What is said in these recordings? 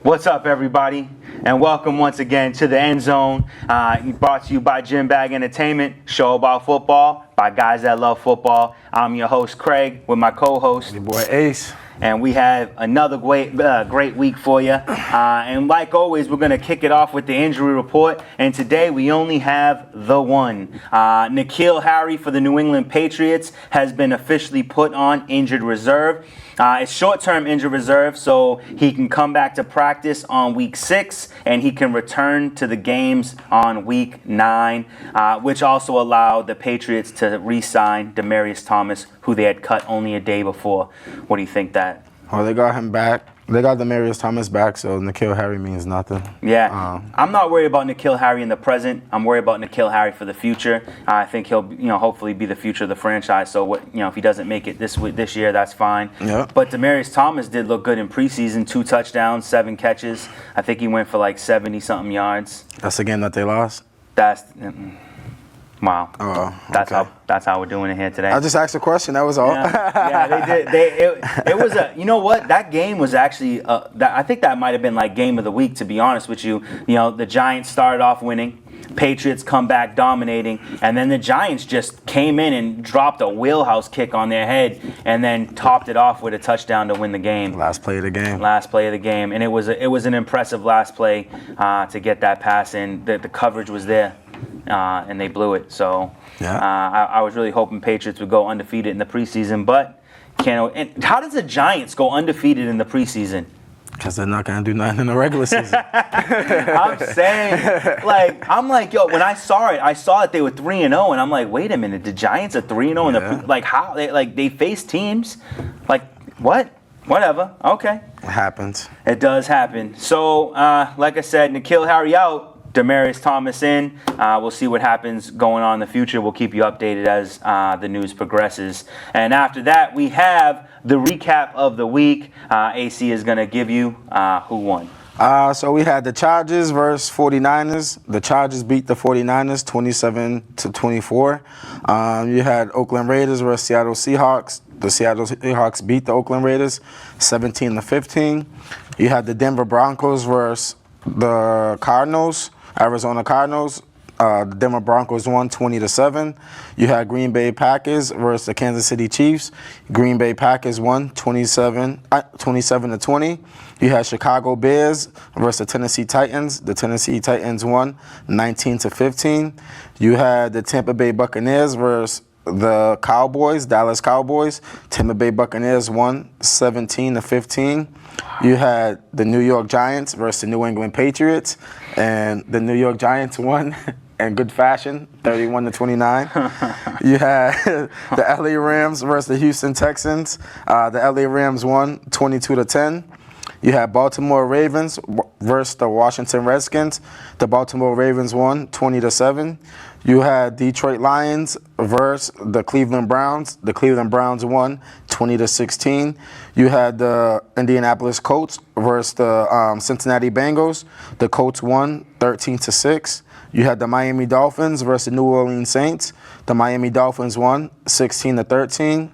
What's up, everybody? And welcome once again to the Endzone, brought to you by Gym Bag Entertainment, show about football by guys that love football. I'm your host, Craig, with my co-host, Your boy Ace. and we have another great week for you. And like always, we're going to kick it off with the injury report. And today we only have the one. N'Keal Harry for the New England Patriots has been officially put on injured reserve. It's short-term injured reserve, so he can come back to practice on week 6, and he can return to the games on week 9, which also allowed the Patriots to re-sign Demaryius Thomas, who they had cut only a day before. What do you think that? Oh, they got him back. They got Demaryius Thomas back, so N'Keal Harry means nothing. Yeah, I'm not worried about N'Keal Harry in the present. I'm worried about N'Keal Harry for the future. I think he'll, hopefully be the future of the franchise. So if he doesn't make it this year, that's fine. Yeah. But Demaryius Thomas did look good in preseason. 2 touchdowns, 7 catches. I think he went for like 70-something yards. That's the game that they lost? That's wow. Oh, That's how we're doing it here today. I just asked a question. That was all. Yeah, they did. It was that game was actually. I think that might have been like game of the week, to be honest with you. The Giants started off winning. Patriots come back dominating, and then the Giants just came in and dropped a wheelhouse kick on their head, and then topped it off with a touchdown to win the game. Last play of the game. Last play of the game, and it was an impressive last play to get that pass in. The coverage was there. And they blew it. So I was really hoping Patriots would go undefeated in the preseason, but can't. And how does the Giants go undefeated in the preseason? Because they're not going to do nothing in the regular season. I'm saying, I'm like, yo, when I saw that they were 3-0, and I'm like, wait a minute, the Giants are 3-0 in the how they face teams, what? Whatever. Okay. It happens. It does happen. So, like I said, N'Keal Harry out. Demaryius Thomas in. We'll see what happens going on in the future. We'll keep you updated as the news progresses. And after that, we have the recap of the week. AC is going to give you who won. So we had the Chargers versus 49ers. The Chargers beat the 49ers 27-24. You had Oakland Raiders versus Seattle Seahawks. The Seattle Seahawks beat the Oakland Raiders 17-15. You had the Denver Broncos versus the Arizona Cardinals. The Denver Broncos won 20-7. You had Green Bay Packers versus the Kansas City Chiefs. Green Bay Packers won 27-20. You had Chicago Bears versus the Tennessee Titans. The Tennessee Titans won 19-15. You had the Tampa Bay Buccaneers versus the Dallas Cowboys. Tampa Bay Buccaneers won 17-15. You had the New York Giants versus the New England Patriots, and the New York Giants won in good fashion, 31-29. You had the LA Rams versus the Houston Texans. The LA Rams won 22-10. You had Baltimore Ravens versus the Washington Redskins. The Baltimore Ravens won 20-7. You had Detroit Lions versus the Cleveland Browns. The Cleveland Browns won 20-16. You had the Indianapolis Colts versus the Cincinnati Bengals. The Colts won 13-6. You had the Miami Dolphins versus the New Orleans Saints. The Miami Dolphins won 16-13.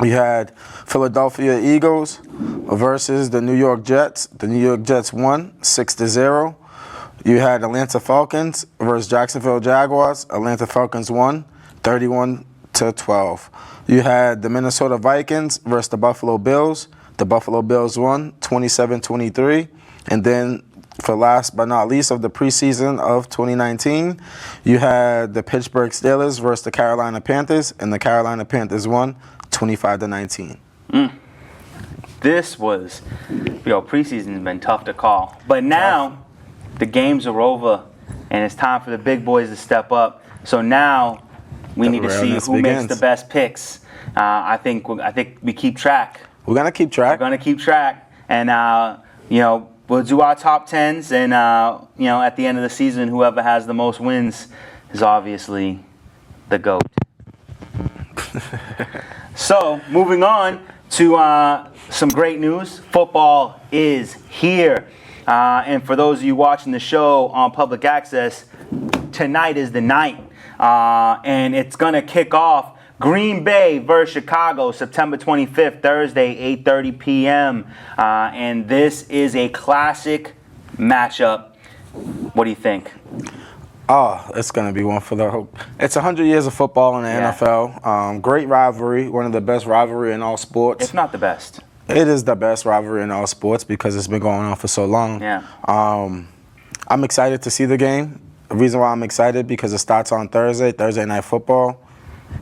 You had Philadelphia Eagles versus the New York Jets. The New York Jets won 6-0. You had Atlanta Falcons versus Jacksonville Jaguars. Atlanta Falcons won 31-12. You had the Minnesota Vikings versus the Buffalo Bills. The Buffalo Bills won 27-23. And then, for last but not least of the preseason of 2019, you had the Pittsburgh Steelers versus the Carolina Panthers, and the Carolina Panthers won 25-19. This was, preseason's been tough to call. But now, the games are over, and it's time for the big boys to step up. So now, we need to see who makes the best picks. I think we keep track. We're going to keep track. And, we'll do our top 10s, and, at the end of the season, whoever has the most wins is obviously the GOAT. So, moving on to some great news. Football is here. And for those of you watching the show on public access, tonight is the night. And it's going to kick off Green Bay versus Chicago, September 25th, Thursday, 8:30 p.m. And this is a classic matchup. What do you think? Oh, it's going to be one for the hope. It's 100 years of football in the NFL. Great rivalry, one of the best rivalry in all sports. If not the best. It is the best rivalry in all sports because it's been going on for so long. Yeah. I'm excited to see the game. The reason why I'm excited because it starts on Thursday Night Football.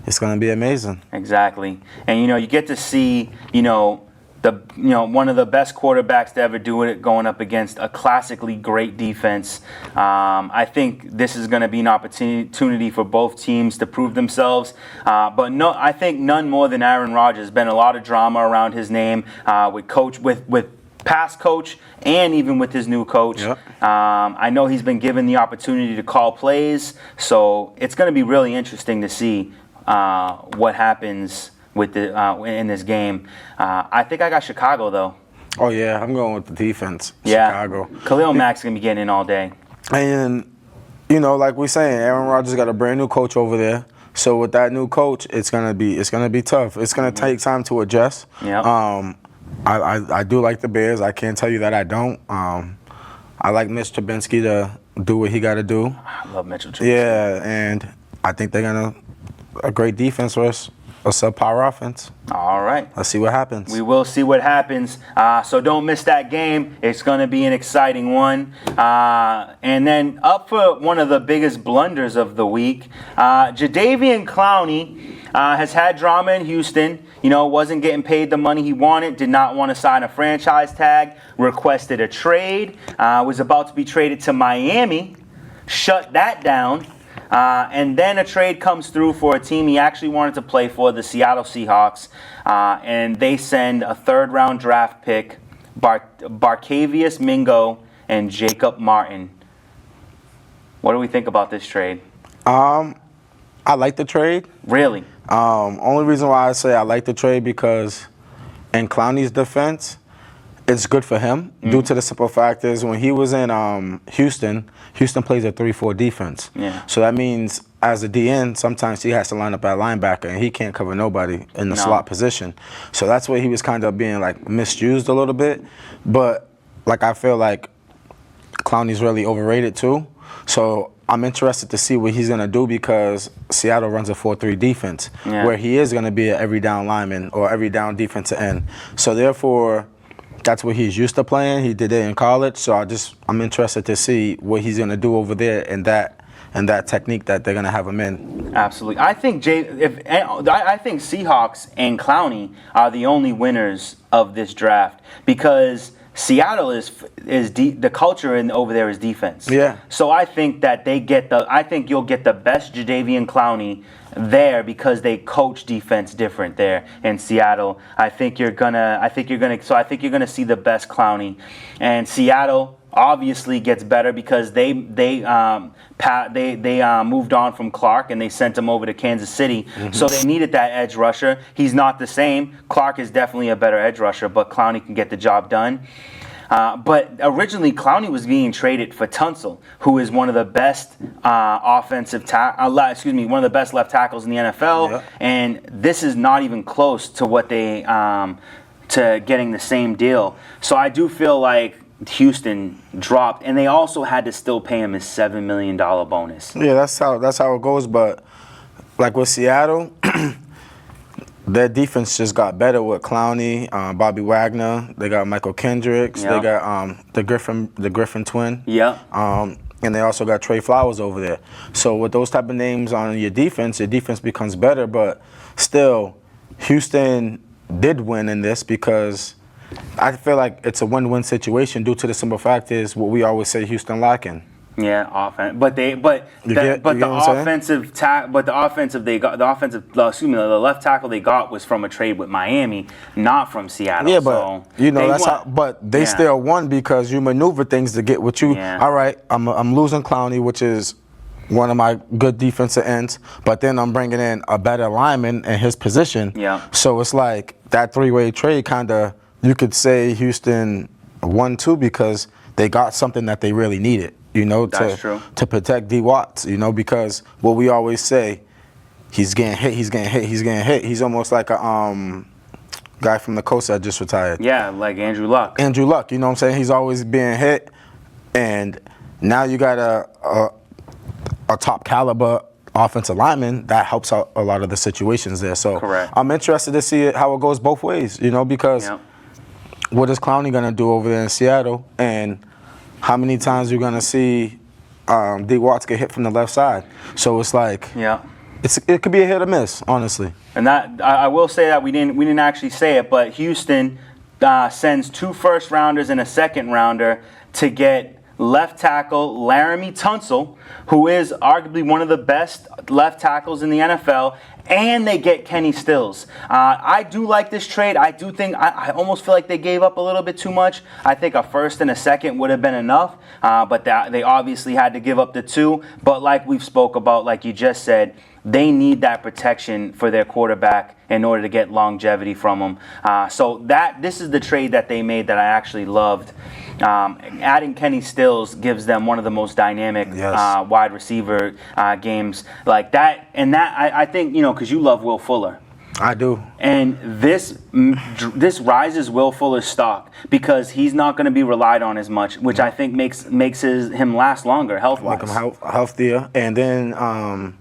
It's going to be amazing. Exactly. And, you get to see, one of the best quarterbacks to ever do it going up against a classically great defense. I think this is going to be an opportunity for both teams to prove themselves. But no, I think none more than Aaron Rodgers. There's been a lot of drama around his name with past coach and even with his new coach. Yep. I know he's been given the opportunity to call plays, so it's going to be really interesting to see what happens with in this game. I think I got Chicago, though. Oh, yeah, I'm going with the defense. Yeah. Chicago. Khalil Mack's going to be getting in all day. And, like we're saying, Aaron Rodgers got a brand new coach over there. So with that new coach, it's gonna be tough. It's gonna take time to adjust. Yeah. I do like the Bears. I can't tell you that I don't. I like Mitch Trubisky to do what he got to do. I love Mitchell Trubisky. Yeah, and I think they're gonna a great defense versus a subpar offense. All right. Let's see what happens. We will see what happens. So don't miss that game. It's going to be an exciting one. And then up for one of the biggest blunders of the week, Jadeveon Clowney has had drama in Houston. Wasn't getting paid the money he wanted, did not want to sign a franchise tag, requested a trade, was about to be traded to Miami, shut that down. And then a trade comes through for a team he actually wanted to play for, the Seattle Seahawks. And they send a third-round draft pick, Barcavius Mingo and Jacob Martin. What do we think about this trade? I like the trade. Really? Only reason why I say I like the trade because in Clowney's defense, it's good for him due to the simple fact is when he was in Houston plays a 3-4 defense. Yeah. So that means as a DN, sometimes he has to line up at linebacker and he can't cover nobody in the slot position. So that's where he was kind of being misused a little bit. But I feel like Clowney's really overrated too. So I'm interested to see what he's going to do because Seattle runs a 4-3 defense where he is going to be an every down lineman or every down defensive end. So therefore, that's what he's used to playing. He did it in college, so I'm interested to see what he's going to do over there in that technique that they're going to have him in. Absolutely. I think Seahawks and Clowney are the only winners of this draft because Seattle the culture over there is defense. Yeah. So I think that I think you'll get the best Jadeveon Clowney there because they coach defense different there in Seattle. I think you're gonna see the best Clowney, and Seattle obviously gets better because they moved on from Clark and they sent him over to Kansas City. Mm-hmm. So they needed that edge rusher. He's not the same. Clark is definitely a better edge rusher, but Clowney can get the job done. But originally, Clowney was being traded for Tunsil, who is one of the best one of the best left tackles in the NFL. Yeah. And this is not even close to what they to getting the same deal. So I do feel like Houston dropped, and they also had to still pay him his $7 million bonus. Yeah, that's how it goes. But with Seattle. Their defense just got better with Clowney, Bobby Wagner. They got Michael Kendricks. Yep. They got the Griffin twin. Yeah. And they also got Trey Flowers over there. So with those type of names on your defense becomes better. But still, Houston did win in this because I feel like it's a win-win situation due to the simple fact is what we always say Houston lacking. Yeah, offense. The left tackle they got was from a trade with Miami, not from Seattle. Yeah, but they still won because you maneuver things to get what you. Yeah. All right, I'm losing Clowney, which is one of my good defensive ends, but then I'm bringing in a better lineman in his position. Yeah. So it's like that three-way trade kind of, you could say Houston won too because they got something that they really needed. That's true. To protect D. Watts, because what we always say, he's getting hit. He's almost like a guy from the coast that just retired. Yeah, like Andrew Luck. Andrew Luck, you know what I'm saying? He's always being hit, and now you got a top caliber offensive lineman that helps out a lot of the situations there. So Correct. I'm interested to see how it goes both ways, you know, because what is Clowney gonna do over there in Seattle, and how many times you're gonna see D. Watts get hit from the left side? So it's like, it could be a hit or miss, honestly. And that I will say that we didn't actually say it, but Houston sends 2 first-rounders and a second-rounder to get left tackle Laramie Tunsil, who is arguably one of the best left tackles in the NFL, and they get Kenny Stills. I do like this trade. I do think I almost feel like they gave up a little bit too much. I think a first and a second would have been enough, but they obviously had to give up the 2. But like we've spoke about, like you just said, they need that protection for their quarterback in order to get longevity from him. So this is the trade that they made that I actually loved. Adding Kenny Stills gives them one of the most dynamic wide receiver games like that. And that I think, because you love Will Fuller. I do. And this rises Will Fuller's stock because he's not going to be relied on as much, which I think makes him last longer health-wise. Make him healthier. And then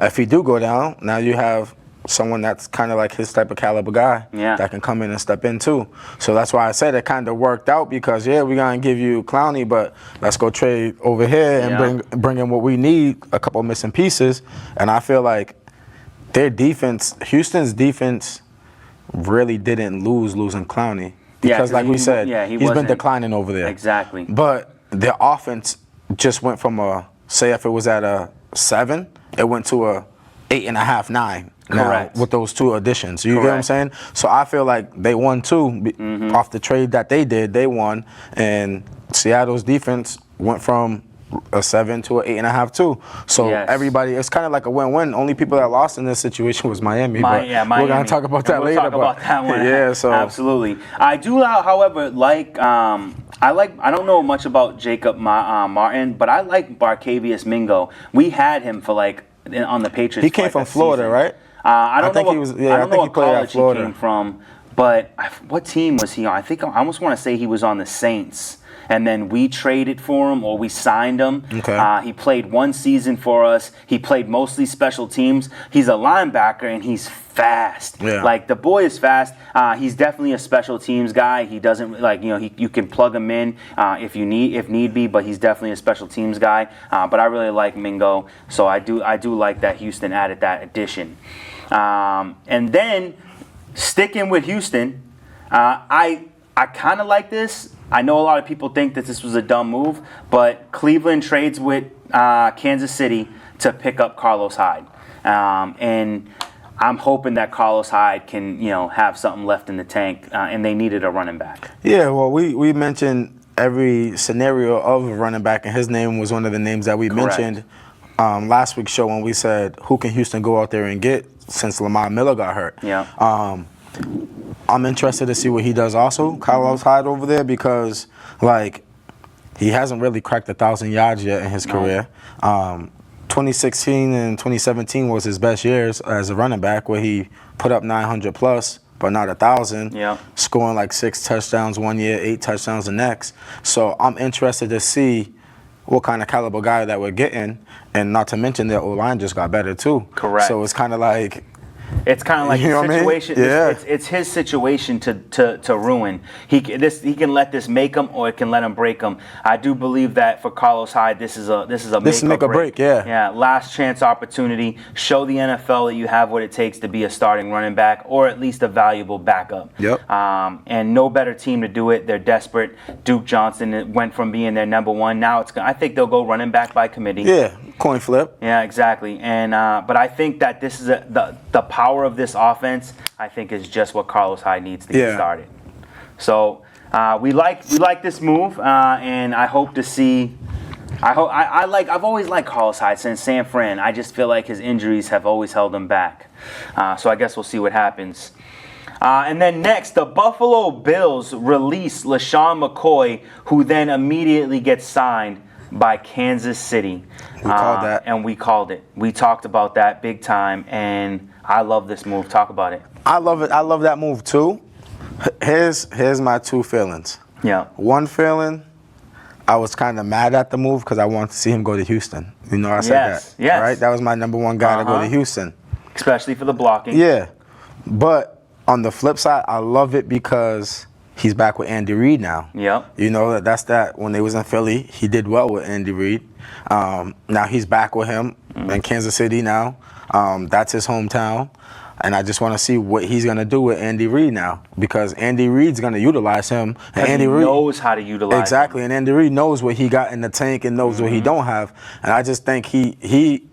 if he do go down, now you have someone that's kind of like his type of caliber guy that can come in and step in too. So that's why I said it kind of worked out because, we're going to give you Clowney, but let's go trade over here and bring in what we need, a couple missing pieces. And I feel like their defense, Houston's defense, really didn't losing Clowney. Because like we said, he's been declining over there. Exactly. But their offense just went from say if it was at a 7, it went to a 8.5, 9. Correct. Now, with those 2 additions. You get what I'm saying? So I feel like they won too. Off the trade that they did, they won. And Seattle's defense went from a 7 to an 8.5 too. So everybody, it's kind of like a win-win. Only people that lost in this situation was Miami. Miami. We're going to talk about that later. We'll talk about that one. So absolutely. I do, however, like I don't know much about Jacob Martin, but I like Barkevious Mingo. We had him for on the Patriots. He came from Florida, right? I don't know what college he Florida. came from, but what team was he on? I almost want to say he was on the Saints, and then we traded for him or we signed him. Okay. He played 1 season for us. He played mostly special teams. He's a linebacker and he's fast. Yeah. Like the boy is fast. He's definitely a special teams guy. He doesn't you can plug him in if need be, but he's definitely a special teams guy. But I really like Mingo, so I do like that Houston added that addition. And then sticking with Houston, I kind of like this. I know a lot of people think that this was a dumb move, but Cleveland trades with Kansas City to pick up Carlos Hyde. And I'm hoping that Carlos Hyde can, have something left in the tank, and they needed a running back. Yeah, well, we mentioned every scenario of a running back, and his name was one of the names that we mentioned last week's show when we said, who can Houston go out there and get since Lamar Miller got hurt? Yeah. I'm interested to see what he does also, Carlos Hyde over there, because, he hasn't really cracked 1,000 yards yet in his career. 2016 and 2017 was his best years as a running back, where he put up 900 plus, but not 1,000. Yeah. Scoring 6 touchdowns one year, 8 touchdowns the next. So I'm interested to see what kind of caliber guy that we're getting, and not to mention their O-line just got better too. Correct. So it's kind of like It's kind of like You know the what I mean? situation. Yeah. It's his situation to ruin. He can let this make him, or it can let him break him. I do believe that for Carlos Hyde, this is a make or break. Yeah. Yeah. Last chance opportunity. Show the NFL that you have what it takes to be a starting running back, or at least a valuable backup. Yep. And no better team to do it. They're desperate. Duke Johnson went from being their number one. Now I think they'll go running back by committee. Yeah. Coin flip. Yeah, exactly. And but I think that this is the power of this offense. I think is just what Carlos Hyde needs to get started. So we like this move, and I hope to see. I've always liked Carlos Hyde since San Fran. I just feel like his injuries have always held him back. So I guess we'll see what happens. And then next, the Buffalo Bills release LaShawn McCoy, who then immediately gets signed by Kansas City. We called that. And we called it. We talked about that big time, and I love this move. Talk about it. I love it. I love that move too. Here's my two feelings. Yeah. One feeling, I was kind of mad at the move because I wanted to see him go to Houston. You know, I said Yes, that. yes. Right? That was my number one guy to go to Houston. Especially for the blocking. Yeah. But on the flip side, I love it because he's back with Andy Reid now. Yep. You know, that's that. When they was in Philly, he did well with Andy Reid. Now he's back with him in Kansas City now. That's his hometown. And I just want to see what he's going to do with Andy Reid now, because Andy Reid's going to utilize him. And Andy Reid knows how to utilize exactly, him. and Andy Reid knows what he got in the tank and knows what he don't have. And I just think he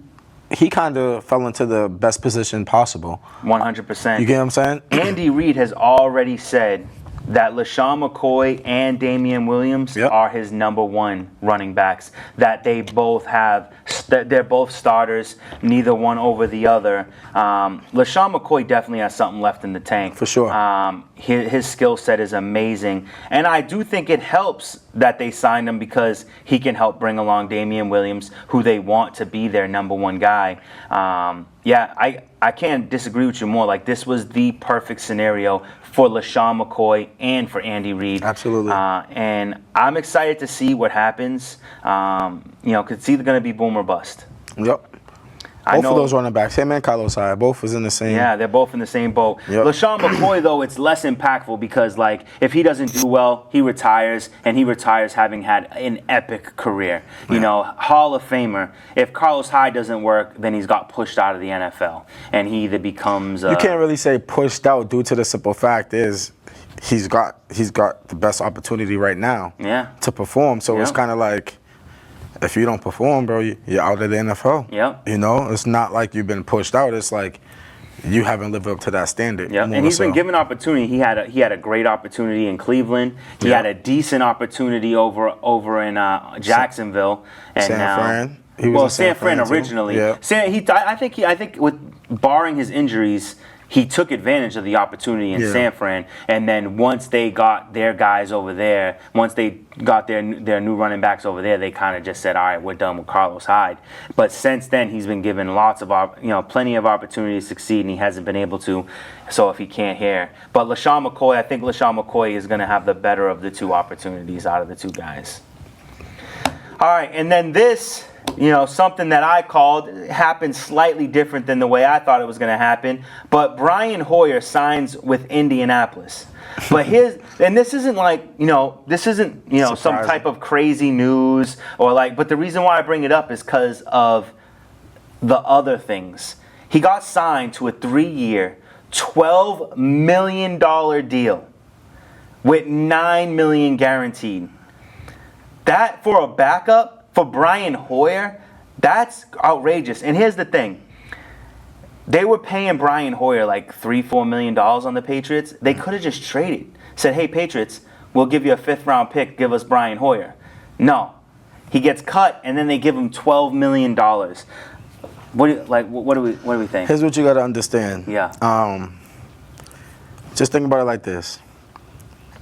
kind of fell into the best position possible. 100%. You get what I'm saying? Andy Reid has already said that LaShawn McCoy and Damian Williams are his number one running backs. That they both have, they're both starters, neither one over the other. LaShawn McCoy definitely has something left in the tank. For sure. His skill set is amazing. And I do think it helps that they signed him because he can help bring along Damian Williams, who they want to be their number one guy. I can't disagree with you more. Like, this was the perfect scenario for LaShawn McCoy and for Andy Reid. Absolutely. And I'm excited to see what happens. Because it's either going to be boom or bust. Yep. Both of those running backs, him and Carlos Hyde, both was in the same. Yeah, they're both in the same boat. Yep. LaShawn McCoy, though, it's less impactful because, like, if he doesn't do well, he retires, and he retires having had an epic career. You know, Hall of Famer. If Carlos Hyde doesn't work, then he's got pushed out of the NFL, and he either becomes. You can't really say pushed out due to the simple fact is he's got the best opportunity right now. Yeah. To perform. So it's kind of like, if you don't perform, bro, you're out of the NFL. Yep. You know, it's not like you've been pushed out. It's like you haven't lived up to that standard. Yeah, and he's been given opportunity. He had a great opportunity in Cleveland. He had a decent opportunity over in Jacksonville, and San now. Fran. He was in San Fran originally. Yeah. I think with barring his injuries, he took advantage of the opportunity in San Fran, and then once they got their guys over there, once they got their new running backs over there, they kind of just said, all right, we're done with Carlos Hyde. But since then, he's been given plenty of opportunity to succeed, and he hasn't been able to. So if he can't hear, but LaShawn McCoy, I think LaShawn McCoy is going to have the better of the two opportunities out of the two guys. All right, and then this. Something that I called happened slightly different than the way I thought it was going to happen. But Brian Hoyer signs with Indianapolis. But this isn't some type of crazy news but the reason why I bring it up is because of the other things. He got signed to a 3-year, $12 million deal with $9 million guaranteed. That for a backup. For Brian Hoyer, that's outrageous. And here's the thing. They were paying Brian Hoyer like $3-4 million on the Patriots. They could have just traded. Said, hey, Patriots, we'll give you a 5th-round pick. Give us Brian Hoyer. No. He gets cut, and then they give him $12 million. What do we think? Here's what you got to understand. Yeah. Just think about it like this.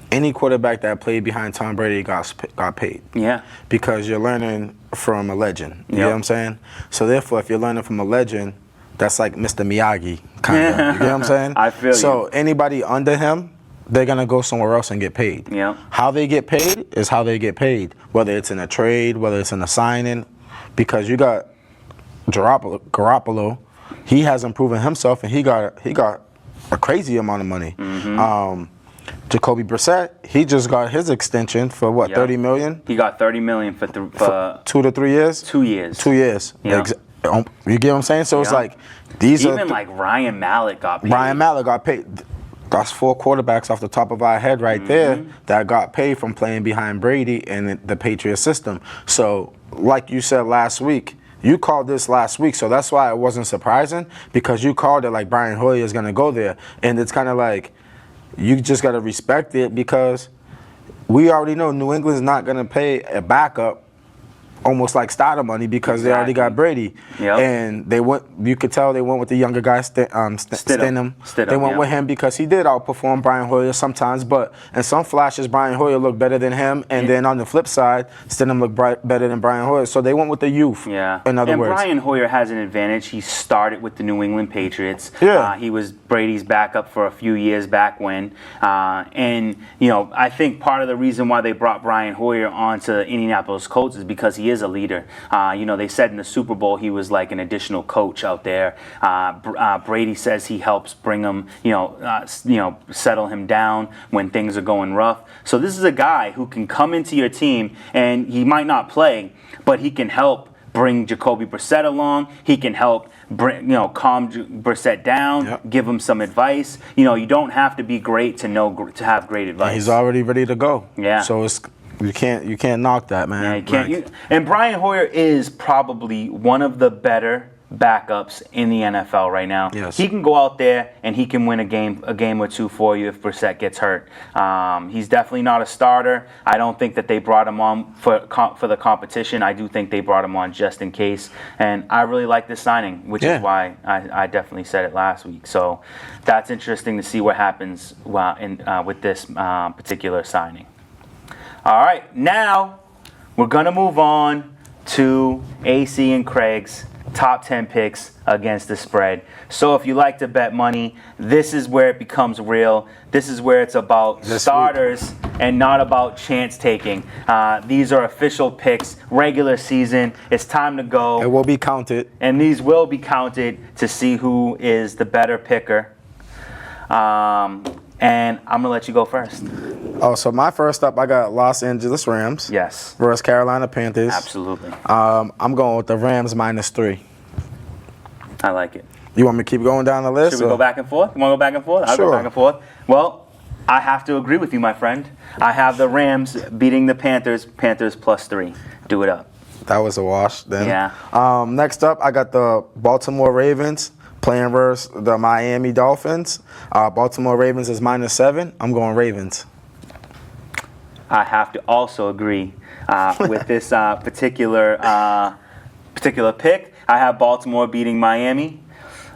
Any quarterback that played behind Tom Brady got paid. Yeah. Because you're learning from a legend. You know what I'm saying? So therefore, if you're learning from a legend, that's like Mr. Miyagi, kind of. You get what I'm saying? I feel So anybody under him, they're going to go somewhere else and get paid. Yeah. How they get paid is how they get paid, whether it's in a trade, whether it's in a signing, because you got Garoppolo. He hasn't proven himself, and he got a crazy amount of money. Mm-hmm. Jacoby Brissett, he just got his extension for what, $30 million? He got $30 million for 2 to 3 years? 2 years. 2 years. Yeah. You get what I'm saying? So it's like these even like Ryan Mallett got paid. Ryan Mallett got paid. That's 4 quarterbacks off the top of our head right there that got paid from playing behind Brady and the Patriots system. So like you said last week, you called this last week, so that's why it wasn't surprising, because you called it like Brian Hoyer is going to go there. And it's kind of like, you just got to respect it, because we already know New England's not going to pay a backup almost like starter money because they already got Brady. Yep. And you could tell they went with the younger guy, Stidham. They went with him because he did outperform Brian Hoyer sometimes, but in some flashes, Brian Hoyer looked better than him. And then on the flip side, Stidham looked better than Brian Hoyer. So they went with the youth. Yeah. In other words. Brian Hoyer has an advantage. He started with the New England Patriots. Yeah. He was Brady's backup for a few years back when. And, you know, I think part of the reason why they brought Brian Hoyer onto Indianapolis Colts is because he is a leader. You know, they said in the Super Bowl he was like an additional coach out there. Brady says he helps bring him, settle him down when things are going rough. So this is a guy who can come into your team, and he might not play, but he can help bring Jacoby Brissett along. He can help calm Brissett down, give him some advice. You know, you don't have to be great to have great advice. And he's already ready to go. Yeah. So you can't knock that, man. Yeah, you can't. And Brian Hoyer is probably one of the better backups in the NFL right now. Yes. He can go out there and he can win a game or two for you if Brissett gets hurt. He's definitely not a starter. I don't think that they brought him on for the competition. I do think they brought him on just in case. And I really like this signing, which is why I definitely said it last week. So that's interesting to see what happens with this particular signing. All right, now we're going to move on to AC and Craig's top 10 picks against the spread. So if you like to bet money, this is where it becomes real. This is where it's about starters and not about chance taking. These are official picks, regular season. It's time to go. It will be counted. And these will be counted to see who is the better picker. And I'm going to let you go first. Oh, so my first up, I got Los Angeles Rams. Yes. Versus Carolina Panthers. Absolutely. I'm going with the Rams -3. I like it. You want me to keep going down the list? Should we go back and forth? You want to go back and forth? I'll go back and forth. Well, I have to agree with you, my friend. I have the Rams beating the Panthers +3. Do it up. That was a wash then. Yeah. Next up, I got the Baltimore Ravens playing versus the Miami Dolphins. Baltimore Ravens is -7. I'm going Ravens. I have to also agree with this particular pick. I have Baltimore beating Miami.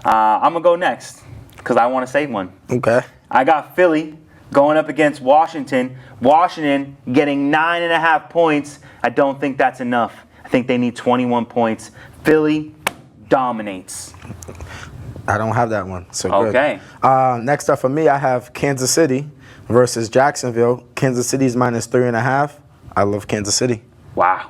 I'm going to go next because I want to save one. Okay. I got Philly going up against Washington. Washington getting 9.5 points. I don't think that's enough. I think they need 21 points. Philly dominates. I don't have that one. So okay. Good. Next up for me, I have Kansas City versus Jacksonville. Kansas City's -3.5. I love Kansas City. Wow.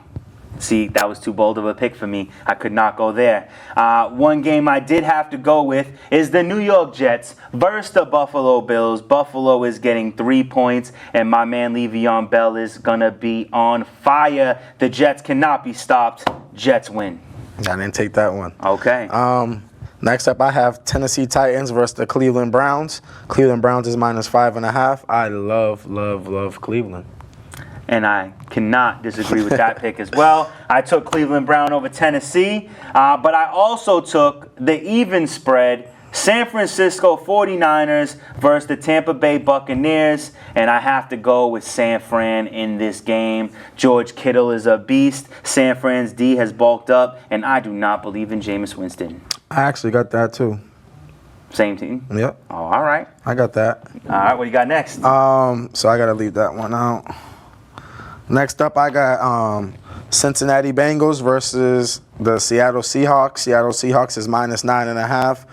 See, that was too bold of a pick for me. I could not go there. One game I did have to go with is the New York Jets versus the Buffalo Bills. Buffalo is getting 3 points, and my man Le'Veon Bell is going to be on fire. The Jets cannot be stopped. Jets win. I didn't take that one. Okay. Next up, I have Tennessee Titans versus the Cleveland Browns. Cleveland Browns is -5.5. I love Cleveland. And I cannot disagree with that pick as well. I took Cleveland Brown over Tennessee, but I also took the even spread, San Francisco 49ers versus the Tampa Bay Buccaneers, and I have to go with San Fran in this game. George Kittle is a beast. San Fran's D has bulked up, and I do not believe in Jameis Winston. I actually got that too. Same team? Yep. Oh, all right. I got that. All right, what do you got next? So I got to leave that one out. Next up, I got Cincinnati Bengals versus the Seattle Seahawks. Seattle Seahawks is -9.5.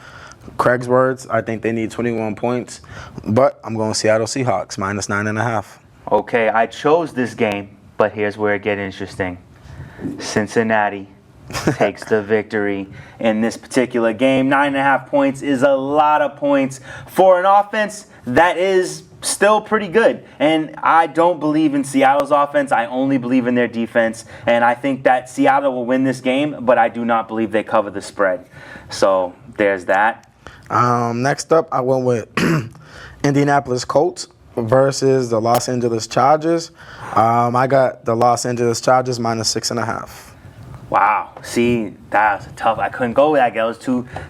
Craig's words, I think they need 21 points. But I'm going Seattle Seahawks, -9.5. Okay, I chose this game, but here's where it gets interesting. Cincinnati takes the victory in this particular game. 9.5 points is a lot of points for an offense that is still pretty good. And I don't believe in Seattle's offense. I only believe in their defense. And I think that Seattle will win this game, but I do not believe they cover the spread. So there's that. Next up, I went with Indianapolis Colts versus the Los Angeles Chargers. I got the Los Angeles Chargers -6.5. Wow. See, that's tough. I couldn't go with that.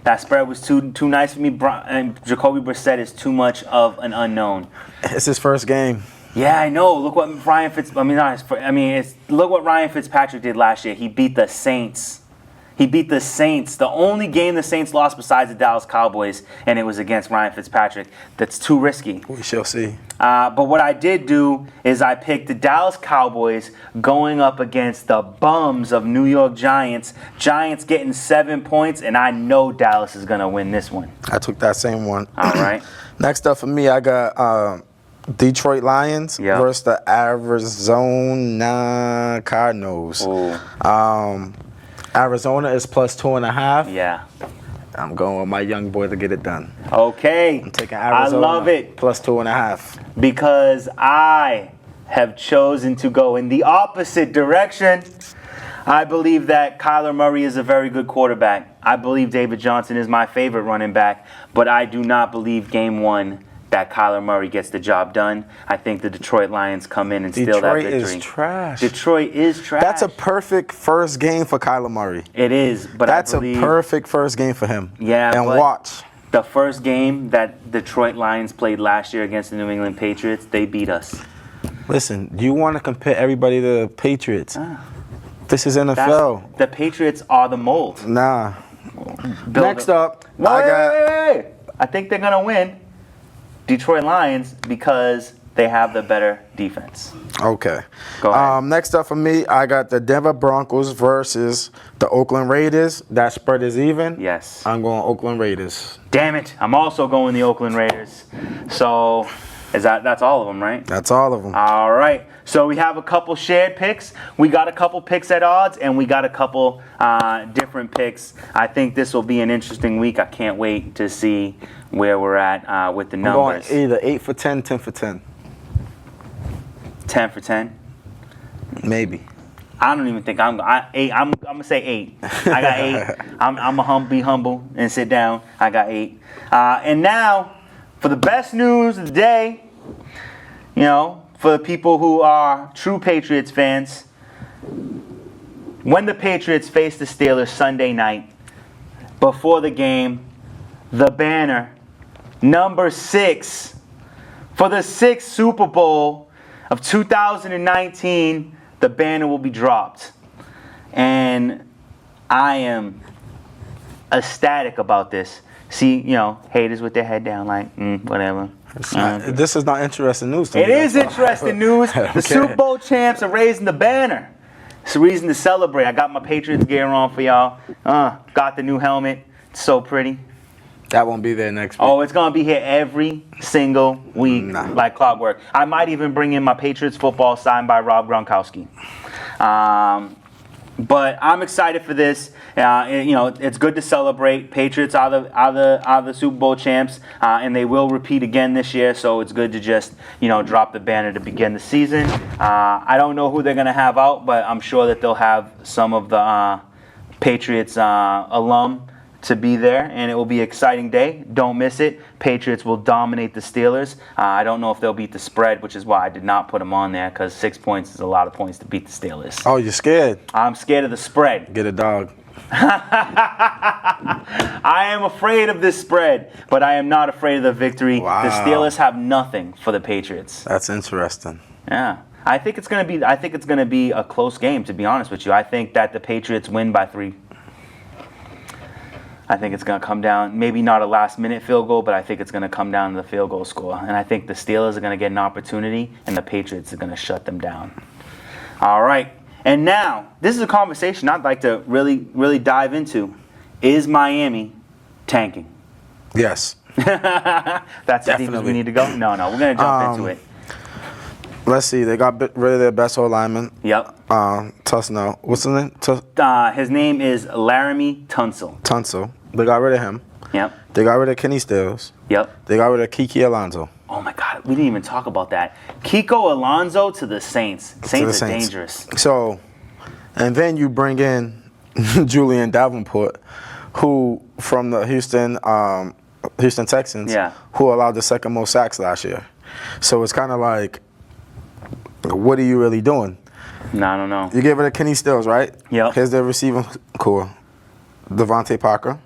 That spread was too nice for me. And Jacoby Brissett is too much of an unknown. It's his first game. Yeah, I know. Look what Ryan look what Ryan Fitzpatrick did last year. He beat the Saints. The only game the Saints lost besides the Dallas Cowboys, and it was against Ryan Fitzpatrick. That's too risky. We shall see. But what I did do is I picked the Dallas Cowboys going up against the bums of New York Giants. Giants getting 7 points, and I know Dallas is going to win this one. I took that same one. All right. Next up for me, I got Detroit Lions versus the Arizona Cardinals. Arizona is plus 2.5. Yeah. I'm going with my young boy to get it done. Okay. I'm taking Arizona. I love it. Plus 2.5. Because I have chosen to go in the opposite direction. I believe that Kyler Murray is a very good quarterback. I believe David Johnson is my favorite running back. But I do not believe game one that Kyler Murray gets the job done. I think the Detroit Lions come in and steal that victory. Detroit is trash. Detroit is trash. That's a perfect first game for Kyler Murray. It is, but that's I believe a perfect first game for him. Yeah, and watch. The first game that Detroit Lions played last year against the New England Patriots, they beat us. Listen, you want to compare everybody to the Patriots. This is NFL. The Patriots are the mold. Nah. Next up, I think they're going to win. Detroit Lions because they have the better defense. Okay. Go ahead. Next up for me, I got the Denver Broncos versus the Oakland Raiders. That spread is even. Yes. I'm going Oakland Raiders. Damn it. I'm also going the Oakland Raiders. So that's all of them, right? That's all of them. All right. So we have a couple shared picks. We got a couple picks at odds, and we got a couple different picks. I think this will be an interesting week. I can't wait to see where we're at with the numbers. I'm going either 8 for 10, 10 for 10. 10 for 10? Maybe. I don't even think I'm going to say 8. I got 8. I'm going to be humble and sit down. I got 8. And now, for the best news of the day, for the people who are true Patriots fans, when the Patriots face the Steelers Sunday night, before the game, the banner, number 6, for the 6th Super Bowl of 2019, the banner will be dropped. And I am ecstatic about this. See, haters with their head down like, whatever. This is not interesting news to me. It is interesting news. The Super Bowl champs are raising the banner. It's a reason to celebrate. I got my Patriots gear on for y'all. Got the new helmet. It's so pretty. That won't be there next week. Oh, it's going to be here every single week like clockwork. I might even bring in my Patriots football signed by Rob Gronkowski. But I'm excited for this. It's good to celebrate. Patriots are the Super Bowl champs, and they will repeat again this year. So it's good to just drop the banner to begin the season. I don't know who they're gonna have out, but I'm sure that they'll have some of the Patriots alum to be there, and it will be an exciting day. Don't miss it. Patriots will dominate the Steelers. I don't know if they'll beat the spread, which is why I did not put them on there, because 6 points is a lot of points to beat the Steelers. Oh, you're scared? I'm scared of the spread. Get a dog. I am afraid of this spread, but I am not afraid of the victory. Wow. The Steelers have nothing for the Patriots. That's interesting. Yeah. I think it's gonna be a close game, to be honest with you. I think that the Patriots win by 3. I think it's going to come down, maybe not a last-minute field goal, but I think it's going to come down to the field goal score. And I think the Steelers are going to get an opportunity, and the Patriots are going to shut them down. All right. And now, this is a conversation I'd like to really, really dive into. Is Miami tanking? Yes. That's as deep as we need to go? No, we're going to jump into it. Let's see. They got rid of their best old lineman. Yep. Tusnell. What's his name? His name is Laramie Tunsil. Tunsil. They got rid of him. Yep. They got rid of Kenny Stills. Yep. They got rid of Kiki Alonso. Oh, my God. We didn't even talk about that. Kiko Alonso to the Saints. Saints are dangerous. So, and then you bring in Julian Davenport, who from the Houston Texans, who allowed the second most sacks last year. So it's kind of like, what are you really doing? No, I don't know. You gave it to Kenny Stills, right? Yep. Here's their receiving core. Devontae Parker.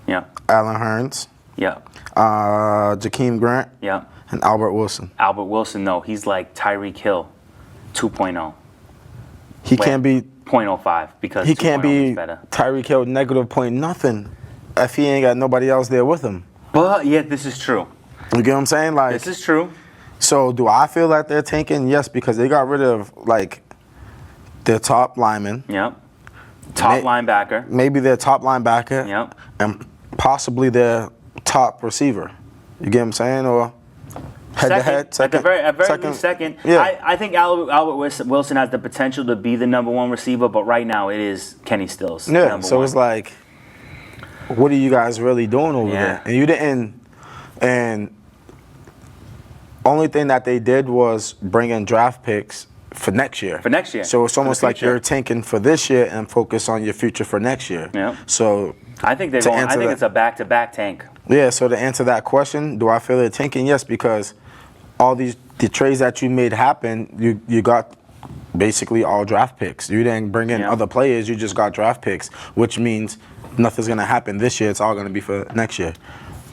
Yep. Allen Hurns. Yep. Jakeem Grant. Yep. And Albert Wilson. Albert Wilson, no, he's like Tyreek Hill 2.0. He can't be 0.05 because he can't 2.0 be is better. Tyreek Hill negative point nothing if he ain't got nobody else there with him. But yeah, this is true. You get what I'm saying? Like, This is true. so do I feel like they're tanking? Yes, because they got rid of like their top lineman, Yep. Top linebacker. maybe their top linebacker, Yep. and possibly their top receiver. You get what I'm saying? Or head to head, At the very least, second. Yeah. I think Albert Wilson has the potential to be the number one receiver, but right now it is Kenny Stills. Yeah, number so one. it's like, what are you guys really doing over Yeah. there? And you didn't, and only thing that they did was bring in draft picks for next year. For next year. So it's For the almost like future. you're tanking for this year and focus on your future for next year. Yeah. So I think they're to going. I answer think that- it's a back-to-back tank. yeah, so to answer that question, do I feel they're tanking? Yes, because all the trades that you made happen, you got basically all draft picks. You didn't bring in Yeah. other players, you just got draft picks, which means nothing's gonna happen this year. It's all gonna be for next year.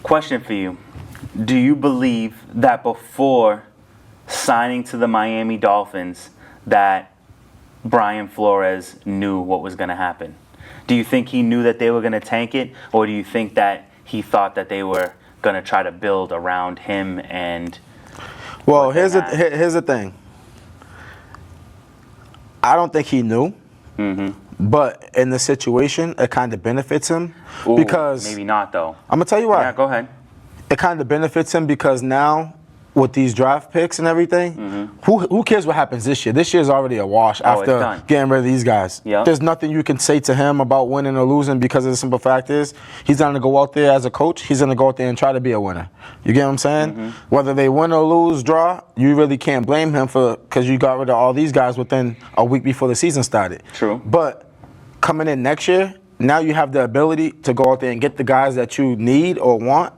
Question for you: do you believe that before signing to the Miami Dolphins, that Brian Flores knew what was going to happen? Do you think he knew that they were going to tank it, or do you think that he thought that they were going to try to build around him and? Well, what they here's had? here's the thing. I don't think he knew, but in the situation, it kind of benefits him Ooh, because maybe not though. I'm gonna tell you why. Yeah, go ahead. It kind of benefits him because now with these draft picks and everything, who cares what happens this year? This year's already a wash Mm-hmm. Oh, it's after done. getting rid of these guys. Yeah. There's nothing you can say to him about winning or losing because the simple fact is he's going to go out there as a coach. He's going to go out there and try to be a winner. You get what I'm saying? Mm-hmm. Whether they win or lose, draw, you really can't blame him for because you got rid of all these guys within a week before the season started. True. But coming in next year, now you have the ability to go out there and get the guys that you need or want.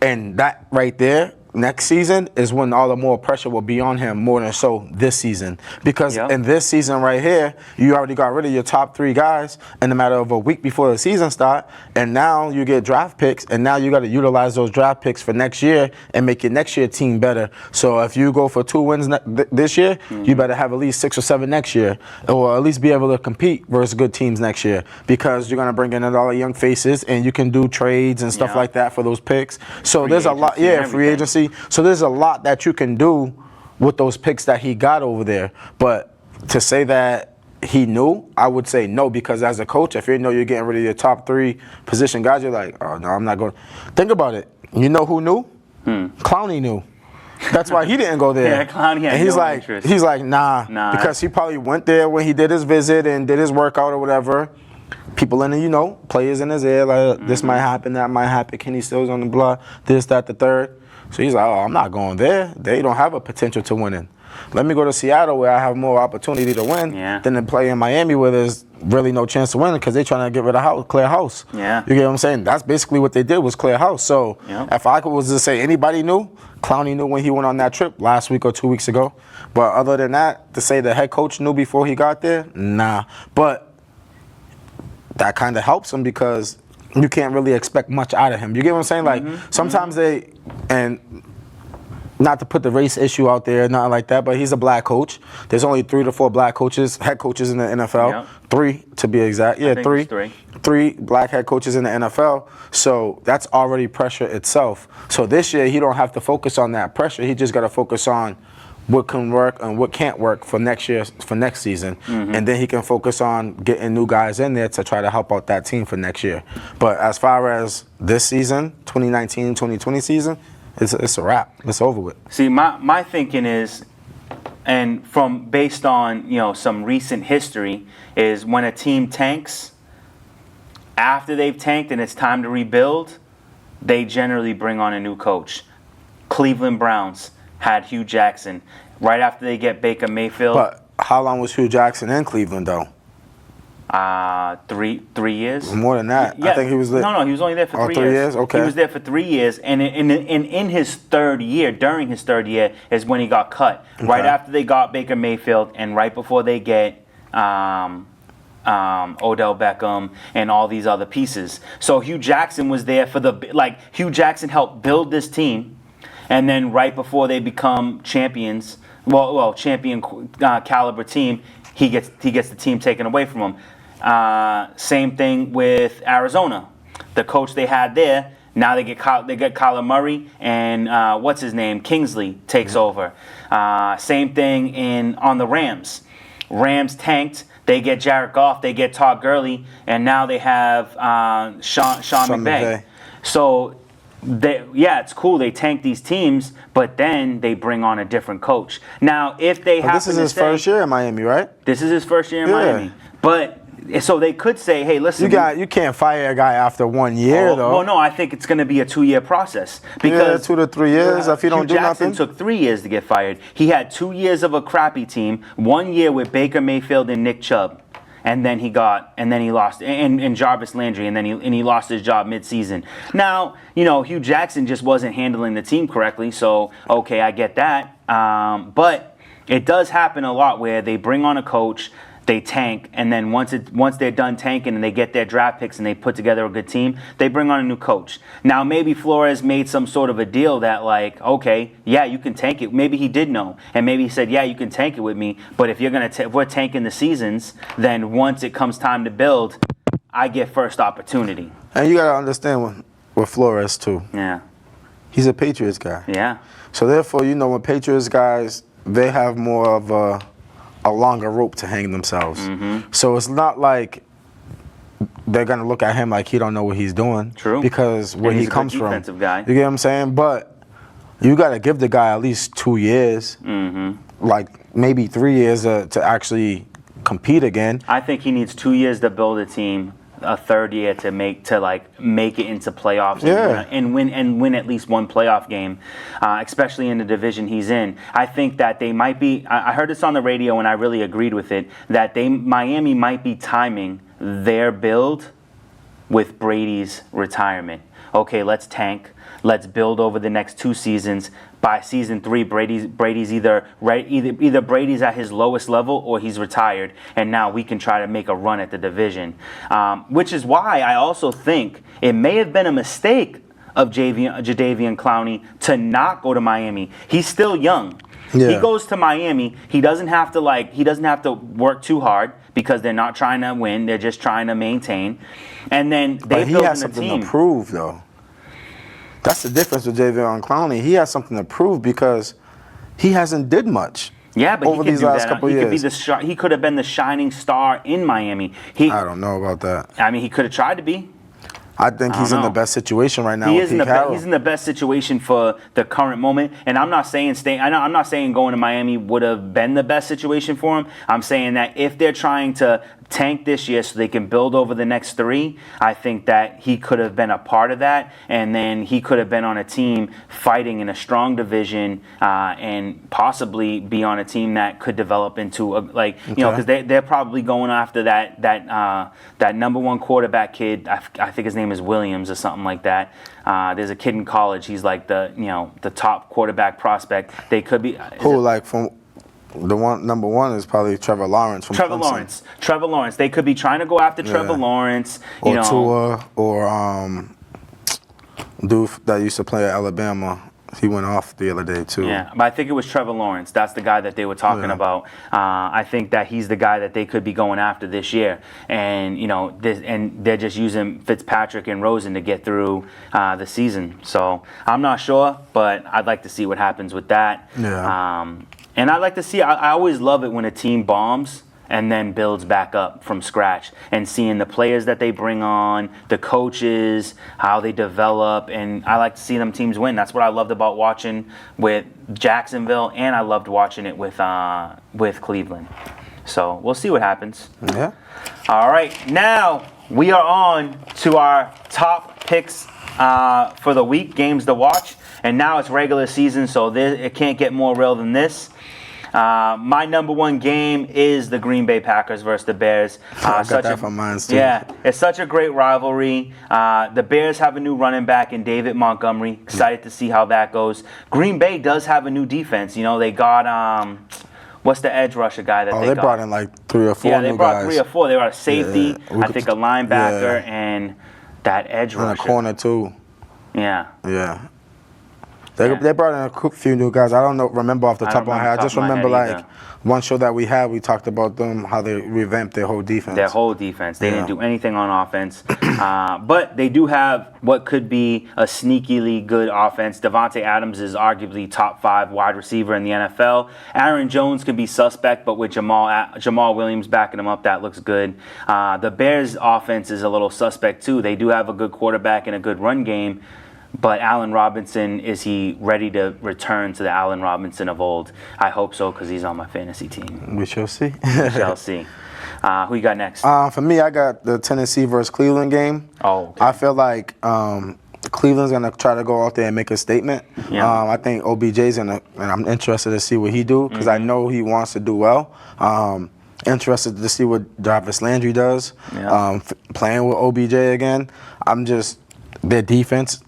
And that right there, next season is when all the more pressure will be on him more than so this season. Because Yep. in this season right here, you already got rid of your top 3 guys in a matter of a week before the season start. And now you get draft picks, and now you got to utilize those draft picks for next year and make your next year team better. So if you go for 2 wins this year, you better have at least 6 or 7 next year, or at least be able to compete versus good teams next year, because you're going to bring in all the young faces, and you can do trades and stuff Yeah. like that for those picks. So Free there's a lot, agency and free everything. agency. So there's a lot that you can do with those picks that he got over there. But to say that he knew, I would say no, because as a coach, if you know you're getting rid of your top 3 position guys, you're like, oh no, I'm not going. Think about it. You know who knew? Clowney knew. That's why he didn't go there. Yeah, Clowney had and he's no like, interest. he's like, nah, Nah. because he probably went there when he did his visit and did his workout or whatever. People in the, players in his ear, like, this might happen, that might happen. Kenny Stills on the block, this, that, the third. So he's like, oh, I'm not going there. They don't have a potential to winning. Let me go to Seattle where I have more opportunity to win than to play in Miami where there's really no chance to win because they're trying to get rid of clear house. Yeah. You get what I'm saying? That's basically what they did was clear house. So Yeah. if I was to say anybody knew, Clowney knew when he went on that trip last week or 2 weeks ago. But other than that, to say the head coach knew before he got there, nah. But that kind of helps him because you can't really expect much out of him. You get what I'm saying? Like sometimes they, and not to put the race issue out there, nothing like that, but he's a black coach. There's only 3 to 4 black coaches, head coaches in the NFL. Yeah. 3 to be exact. Yeah, think 3. it's 3. 3 black head coaches in the NFL. So that's already pressure itself. So this year he don't have to focus on that pressure. He just got to focus on what can work and what can't work for next year, for next season. And then he can focus on getting new guys in there to try to help out that team for next year. But as far as this season, 2019-2020 season, it's a wrap. It's over with. See, my thinking is, and from based on some recent history, is when a team tanks, after they've tanked and it's time to rebuild, they generally bring on a new coach. Cleveland Browns had Hugh Jackson. Right after they get Baker Mayfield, But how long was Hugh Jackson in Cleveland, though? 3 years. More than that. Yeah. I think he was there. No, he was only there for 3 years. 3 years? Okay. He was there for 3 years, and in his third year, during his third year, is when he got cut. Right after they got Baker Mayfield, and right before they get Odell Beckham and all these other pieces. So Hugh Jackson was there for Hugh Jackson helped build this team. and then right before they become champions, champion caliber team, he gets the team taken away from him. Same thing with Arizona. The coach they had there, now they get Kyler Murray, and what's his name, Kingsley takes over. Same thing on the Rams. Rams tanked. They get Jared Goff, they get Todd Gurley, and now they have Sean McVay. So, it's cool. They tank these teams, but then they bring on a different coach. Now, if they happen to say... This is his first year in Miami, right? This is his first year in Miami. But... So they could say, "Hey, listen, you can't fire a guy after 1 year, though." Well, no, I think it's going to be a 2-year process because 2 to 3 years if you don't do Jackson nothing. Took 3 years to get fired. He had 2 years of a crappy team, 1 year with Baker Mayfield and Nick Chubb, and then he lost and Jarvis Landry, and then he lost his job mid-season. Now, Hugh Jackson just wasn't handling the team correctly, so okay, I get that. But it does happen a lot where they bring on a coach. They tank, and then once they're done tanking and they get their draft picks and they put together a good team, they bring on a new coach. Now, maybe Flores made some sort of a deal that, like, okay, yeah, you can tank it. Maybe he did know, and maybe he said, yeah, you can tank it with me, but if we're tanking the seasons, then once it comes time to build, I get first opportunity. And you gotta understand with Flores too. Yeah, he's a Patriots guy. Yeah. So therefore, when Patriots guys, they have more of a longer rope to hang themselves. Mm-hmm. So it's not like they're gonna look at him like he don't know what he's doing. True. Because where he comes from. Defensive guy. You get what I'm saying? But you gotta give the guy at least 2 years, like maybe 3 years to actually compete again. I think he needs 2 years to build a team, a third year to make it into playoffs and win at least one playoff game, especially in the division he's in. I think that they might be. I heard this on the radio and I really agreed with it. That Miami might be timing their build with Brady's retirement. Okay, let's tank. Let's build over the next 2 seasons. By season 3, Brady's either Brady's at his lowest level or he's retired, and now we can try to make a run at the division. Which is why I also think it may have been a mistake of Jadeveon Clowney to not go to Miami. He's still young. Yeah. He goes to Miami. He doesn't have to work too hard because they're not trying to win. They're just trying to maintain. And then he has something to prove, though. That's the difference with Jadeveon Clowney. He has something to prove because he hasn't did much. Yeah, but over these last couple years. He could have been the shining star in Miami. I don't know about that. I mean, he could have tried to be. I think he's in the best situation right now. He's in the best situation for the current moment, and I'm not saying I'm not saying going to Miami would have been the best situation for him. I'm saying that if they're trying to tank this year so they can build over the next 3, I think that he could have been a part of that, and then he could have been on a team fighting in a strong division and possibly be on a team that could develop into because they're probably going after that number 1 quarterback kid. I think his name is Williams or something like that. There's a kid in college. He's like the top quarterback prospect. They could be from. The number 1 is probably Trevor Lawrence from Clemson. Trevor Lawrence. They could be trying to go after Trevor Lawrence. Or Tua, or dude that used to play at Alabama. He went off the other day, too. Yeah, but I think it was Trevor Lawrence. That's the guy that they were talking about. I think that he's the guy that they could be going after this year. And, and they're just using Fitzpatrick and Rosen to get through the season. So I'm not sure, but I'd like to see what happens with that. Yeah. And I like to see, I always love it when a team bombs and then builds back up from scratch, and seeing the players that they bring on, the coaches, how they develop, and I like to see them teams win. That's what I loved about watching with Jacksonville, and I loved watching it with Cleveland. So we'll see what happens. Yeah. All right, now we are on to our top picks for the week, games to watch. And now it's regular season, so it can't get more real than this. My number 1 game is the Green Bay Packers versus the Bears. I got that from mine too. Yeah, it's such a great rivalry. The Bears have a new running back in David Montgomery. Excited to see how that goes. Green Bay does have a new defense. They got what's the edge rusher guy that they got? They brought in like 3 or 4 new guys. Yeah, they brought 3 or 4. They brought a safety, I think a linebacker, and that edge rusher. And a corner too. Yeah. Yeah. They brought in a few new guys. I don't remember off the top of my head. I just remember like one show that we had, we talked about them, how they revamped their whole defense. They didn't do anything on offense. But they do have what could be a sneakily good offense. Devontae Adams is arguably top 5 wide receiver in the NFL. Aaron Jones could be suspect, but with Jamal Williams backing him up, that looks good. The Bears' offense is a little suspect too. They do have a good quarterback and a good run game. But Allen Robinson, is he ready to return to the Allen Robinson of old? I hope so, because he's on my fantasy team. We shall see. We shall see. Who you got next? For me, I got the Tennessee versus Cleveland game. Oh, okay. I feel like Cleveland's going to try to go out there and make a statement. Yeah. I think OBJ's going to, and I'm interested to see what he do, because I know he wants to do well. Interested to see what Jarvis Landry does. Yeah. Playing with OBJ again. Their defense,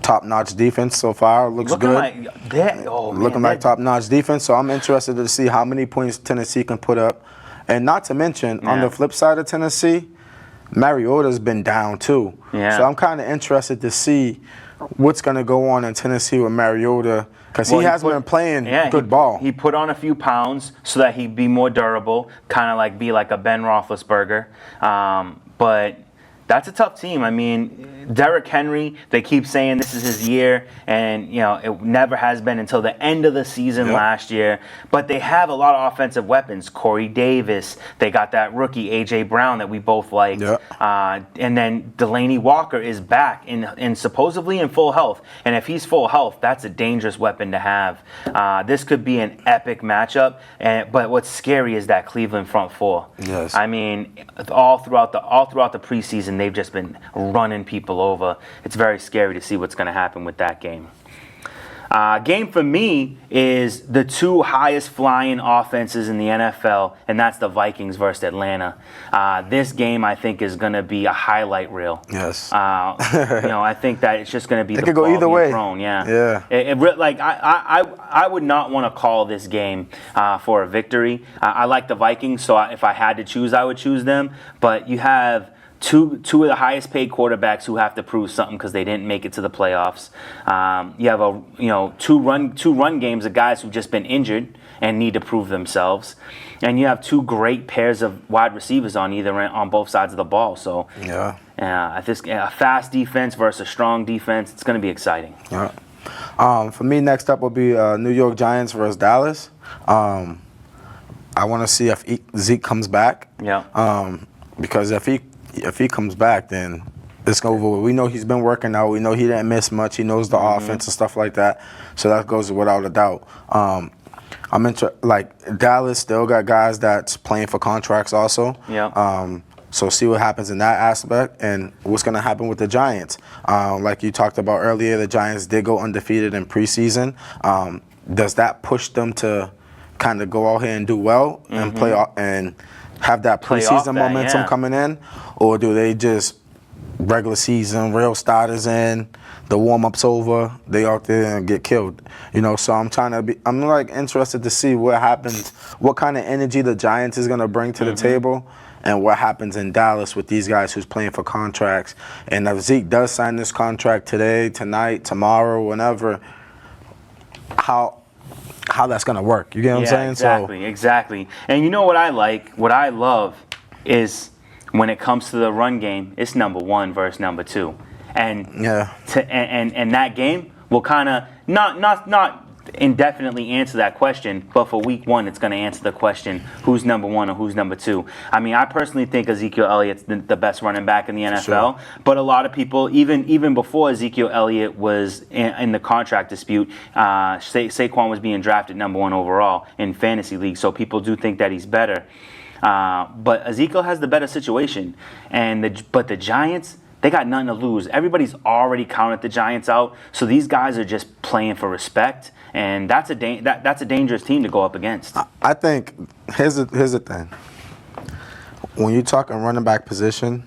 top-notch defense so far, looks good. Looking like top-notch defense, so I'm interested to see how many points Tennessee can put up. And not to mention, on the flip side of Tennessee, Mariota's been down too. Yeah. So I'm kind of interested to see what's going to go on in Tennessee with Mariota, because he hasn't been playing good ball. He put on a few pounds so that he'd be more durable, kind of like be like a Ben Roethlisberger. But that's a tough team. I mean, Derrick Henry, they keep saying this is his year, and it never has been until the end of the season last year. But they have a lot of offensive weapons. Corey Davis, they got that rookie A.J. Brown that we both like, and then Delaney Walker is back in supposedly in full health. And if he's full health, that's a dangerous weapon to have. This could be an epic matchup. But what's scary is that Cleveland front four. Yes. I mean, all throughout the preseason, they've just been running people over. It's very scary to see what's going to happen with that game. Game for me is the 2 highest flying offenses in the NFL, and that's the Vikings versus Atlanta. This game, I think, is going to be a highlight reel. Yes. I think that it's just going to be it could go either way. Thrown. Yeah. I would not want to call this game for a victory. I like the Vikings, so if I had to choose, I would choose them. But you have two of the highest paid quarterbacks who have to prove something because they didn't make it to the playoffs. You have two run games of guys who've just been injured and need to prove themselves, and you have 2 great pairs of wide receivers on both sides of the ball. So I think a fast defense versus a strong defense, it's going to be exciting. Yeah. For me, next up will be New York Giants versus Dallas. I want to see if Zeke comes back. Yeah. Because if he comes back, then it's over. We know he's been working out. We know he didn't miss much. He knows the offense and stuff like that. So that goes without a doubt. Dallas still got guys that's playing for contracts also. Yeah. So see what happens in that aspect, and what's going to happen with the Giants. Like you talked about earlier, the Giants did go undefeated in preseason. Does that push them to kind of go out here and do well and play and have that preseason momentum coming in, or do they just regular season, real starters in, the warm-up's over, they out there and get killed? So I'm interested to see what happens, what kind of energy the Giants is going to bring to the table, and what happens in Dallas with these guys who's playing for contracts. And if Zeke does sign this contract today, tonight, tomorrow, whenever, how that's going to work. You get what I'm saying? Exactly. And you know what I love is when it comes to the run game, it's number 1 versus number 2. And and that game will kind of not indefinitely answer that question, but for week 1, it's going to answer the question, who's number 1 or who's number 2. I mean, I personally think Ezekiel Elliott's the best running back in the NFL, sure. But a lot of people, even before Ezekiel Elliott was in the contract dispute, Saquon was being drafted number 1 overall in fantasy league, so people do think that he's better. But Ezekiel has the better situation, but the Giants, they got nothing to lose. Everybody's already counted the Giants out, so these guys are just playing for respect, and that's a dangerous team to go up against. I think here's the thing. When you talk in running back position,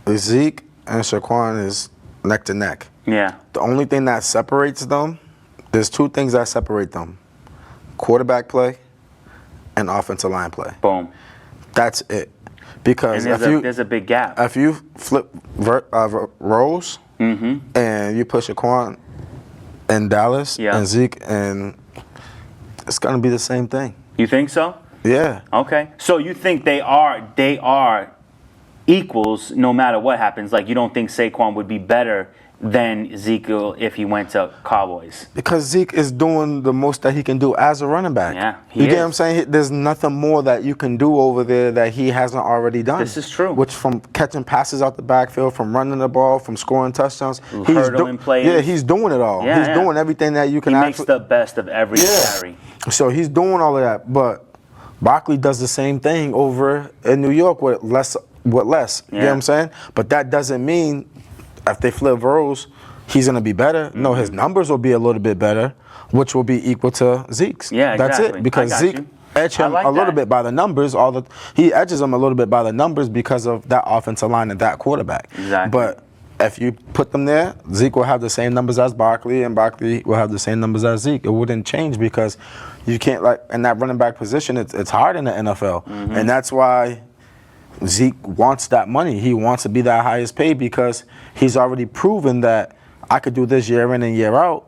Zeke and Shaquan is neck to neck. Yeah. The only thing that separates them, there's 2 things that separate them: quarterback play and offensive line play. Boom. That's it. Because there's a big gap. If you flip roles and you push Shaquan in Dallas Yeah. and Zeke, and it's gonna be the same thing. You think so? Yeah. Okay. So you think they are equals no matter what happens? Like, you don't think Saquon would be better than Ezekiel if he went to Cowboys? Because Zeke is doing the most that he can do as a running back. Yeah, he you get is. what I'm saying? There's nothing more that you can do over there that he hasn't already done. This is true. Which, from catching passes out the backfield, from running the ball, from scoring touchdowns, Hurdling plays. Yeah, he's doing it all. Yeah, he's doing everything that you can. He makes the best of every carry. So he's doing all of that, but Barkley does the same thing over in New York with less. You know what I'm saying? But that doesn't mean if they flip roles, he's going to be better. No, his numbers will be a little bit better, which will be equal to Zeke's. Yeah, that's exactly. it. Because Zeke edged him a little bit by the numbers. He edges him a little bit by the numbers because of that offensive line and that quarterback. Exactly. But if you put them there, Zeke will have the same numbers as Barkley, and Barkley will have the same numbers as Zeke. It wouldn't change because you can't, like, in that running back position, it's hard in the NFL. And that's why Zeke wants that money. He wants to be that highest paid because he's already proven that I could do this year in and year out,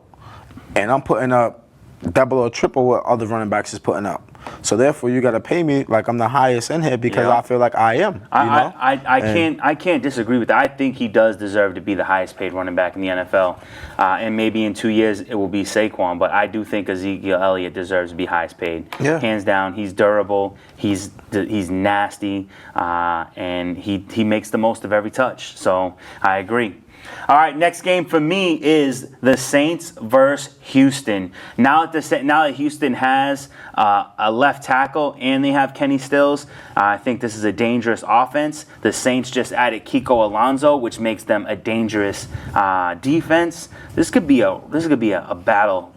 and I'm putting up double or triple what other running backs is putting up. So therefore, you got to pay me like I'm the highest in here because I feel like I am. I can't disagree with that. I think he does deserve to be the highest paid running back in the NFL, and maybe in 2 years it will be Saquon. But I do think Ezekiel Elliott deserves to be highest paid, hands down. He's durable. He's nasty, and he makes the most of every touch. So I agree. All right, next game for me is the Saints versus Houston. Now that Houston has a left tackle and they have Kenny Stills, I think this is a dangerous offense. The Saints just added Kiko Alonso, which makes them a dangerous defense. This could be a battle.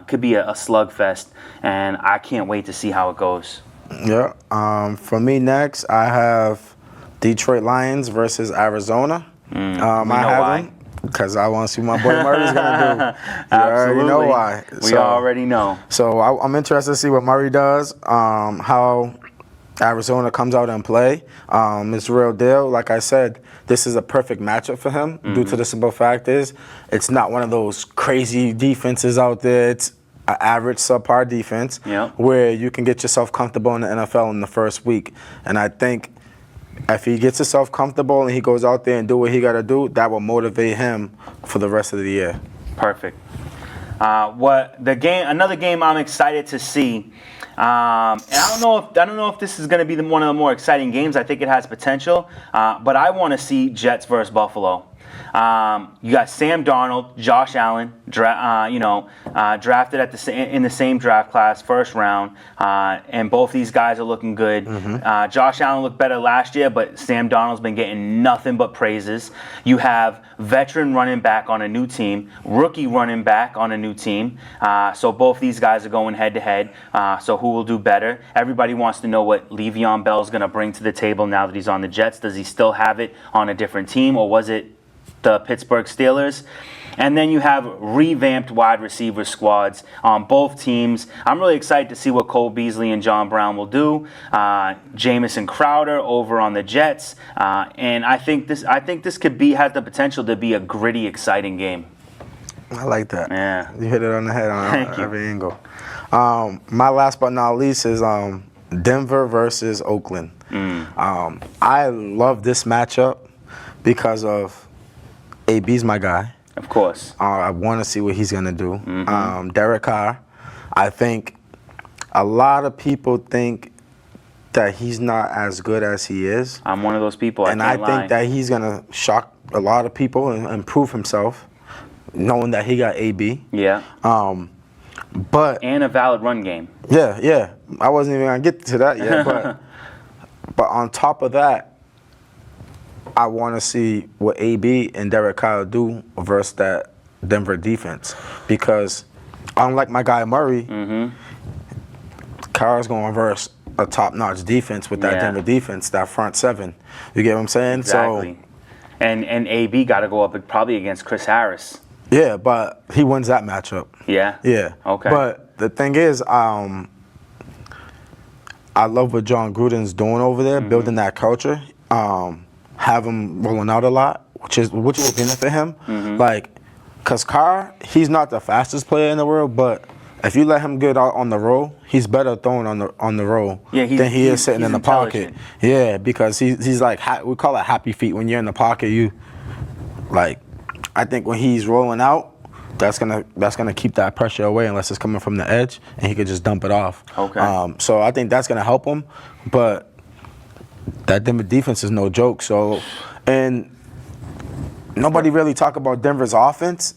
Could be a slugfest, and I can't wait to see how it goes. Yeah. For me next, I have Detroit Lions versus Arizona. I have them because I want to see what my boy Murray's gonna do. Absolutely. You know why? We already know. So I'm interested to see what Murray does. How Arizona comes out and play. It's real deal. Like I said, this is a perfect matchup for him due to the simple fact is it's not one of those crazy defenses out there. It's an average subpar defense where you can get yourself comfortable in the NFL in the first week. And I think if he gets himself comfortable and he goes out there and do what he got to do, that will motivate him for the rest of the year. Perfect. Another game I'm excited to see. And I don't know if this is going to be one of the more exciting games. I think it has potential, but I want to see Jets versus Buffalo. You got Sam Darnold, Josh Allen, drafted in the same draft class, first round, and both these guys are looking good. Josh Allen looked better last year, but Sam Darnold's been getting nothing but praises. You have veteran running back on a new team, rookie running back on a new team. So both these guys are going head to head. So who will do better? Everybody wants to know what Le'Veon Bell's going to bring to the table now that he's on the Jets. Does he still have it on a different team, or was it the Pittsburgh Steelers? And then you have revamped wide receiver squads on both teams. I'm really excited to see what Cole Beasley and John Brown will do. Jamison Crowder over on the Jets, and I think this has the potential to be a gritty, exciting game. I like that. Yeah, you hit it on the head on every angle. My last but not least is Denver versus Oakland. I love this matchup because of AB's my guy. Of course. I want to see what he's going to do. Derek Carr, I think a lot of people think that he's not as good as he is. I'm one of those people. And I think that he's going to shock a lot of people and prove himself, knowing that he got AB. Yeah. And a valid run game. Yeah. I wasn't even going to get to that yet. But on top of that, I want to see what AB and Derek Carr do versus that Denver defense. Because unlike my guy Murray, Carr's going to verse a top-notch defense with that Denver defense, that front seven. You get what I'm saying? Exactly. So, and AB got to go up probably against Chris Harris. Yeah, but he wins that matchup. Yeah? Yeah. Okay. But the thing is, I love what John Gruden's doing over there, building that culture. Have him rolling out a lot, which will benefit him. Like, Because Carr, he's not the fastest player in the world, but if you let him get out on the roll, he's better throwing on the roll than he is sitting in the pocket. Yeah, because he's like, we call it happy feet. When you're in the pocket, I think when he's rolling out, that's gonna keep that pressure away unless it's coming from the edge, and he could just dump it off. Okay. So I think that's gonna help him, but that Denver defense is no joke. So, and nobody really talk about Denver's offense,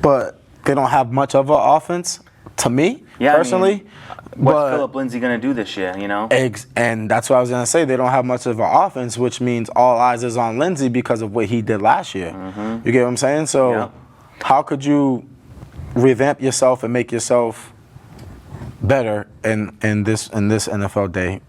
but they don't have much of an offense, to me, personally. What's Philip Lindsay going to do this year, you know? And that's what I was going to say. They don't have much of an offense, which means all eyes is on Lindsay because of what he did last year. You get what I'm saying? So how could you revamp yourself and make yourself better in this NFL day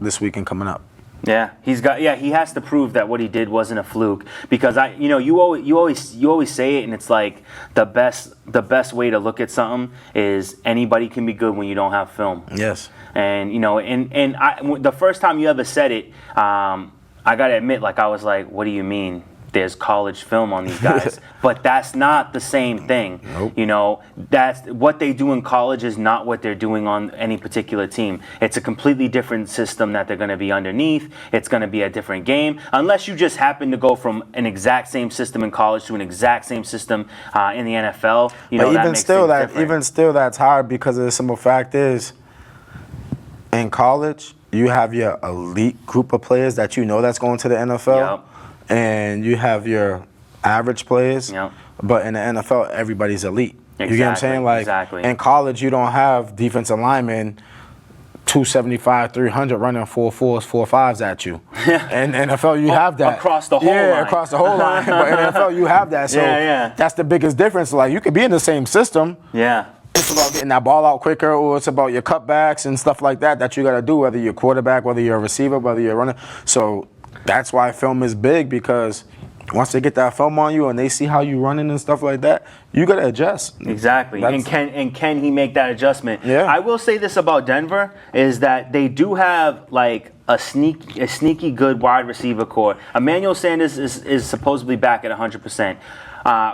this weekend coming up? Yeah, he has to prove that what he did wasn't a fluke, because you always say it, and it's like the best way to look at something is anybody can be good when you don't have film. Yes. And the first time you ever said it, I gotta admit, I was like, what do you mean? There's college film on these guys, but that's not the same thing. Nope. That's what they do in college is not what they're doing on any particular team. It's a completely different system that they're going to be underneath. It's going to be a different game, unless you just happen to go from an exact same system in college to an exact same system in the NFL. But even still, that's hard, because the simple fact is, in college, you have your elite group of players that that's going to the NFL. Yep. And you have your average players, but in the NFL, everybody's elite. Exactly, you get what I'm saying? Exactly. In college, you don't have defensive linemen 275, 300 running 4.4s, 4.5s at you. In NFL, you have that. Across the whole line. Yeah, across the whole line. But in NFL, you have that. So that's the biggest difference. You could be in the same system. Yeah. It's about getting that ball out quicker, or it's about your cutbacks and stuff like that you got to do, whether you're a quarterback, whether you're a receiver, whether you're a runner. So that's why film is big, because once they get that film on you and they see how you running and stuff like that, you got to adjust. Exactly. And can he make that adjustment? Yeah. I will say this about Denver, is that they do have a sneaky good wide receiver core. Emmanuel Sanders is supposedly back at 100%.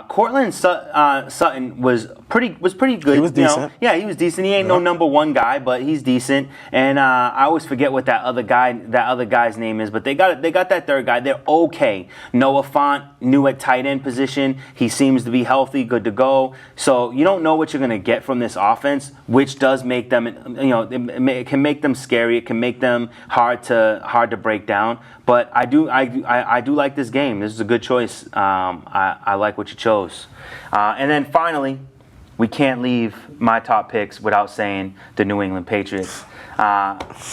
Cortland Sutton was pretty good. He was decent. Yeah, he was decent. He ain't no number one guy, but he's decent. And I always forget what that other guy's name is, but they got that third guy. They're okay. Noah Fant, new at tight end position. He seems to be healthy, good to go. So you don't know what you're gonna get from this offense, which does make them, it can make them scary. It can make them hard to break down. But I do like this game. This is a good choice. I like what you chose. And then finally, we can't leave my top picks without saying the New England Patriots.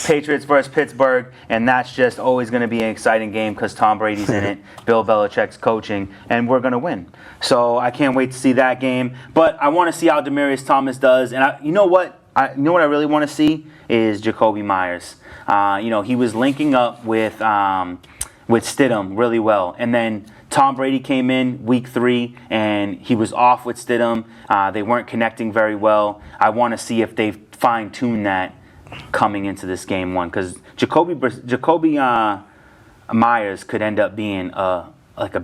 Patriots versus Pittsburgh, and that's just always going to be an exciting game because Tom Brady's in it, Bill Belichick's coaching, and we're going to win. So I can't wait to see that game. But I want to see how Demaryius Thomas does. And you know what I really want to see is Jacoby Myers. He was linking up with Stidham really well, and then Tom Brady came in week 3 and he was off with Stidham. They weren't connecting very well. I want to see if they fine-tune that coming into this game 1, because Jacoby Myers could end up being a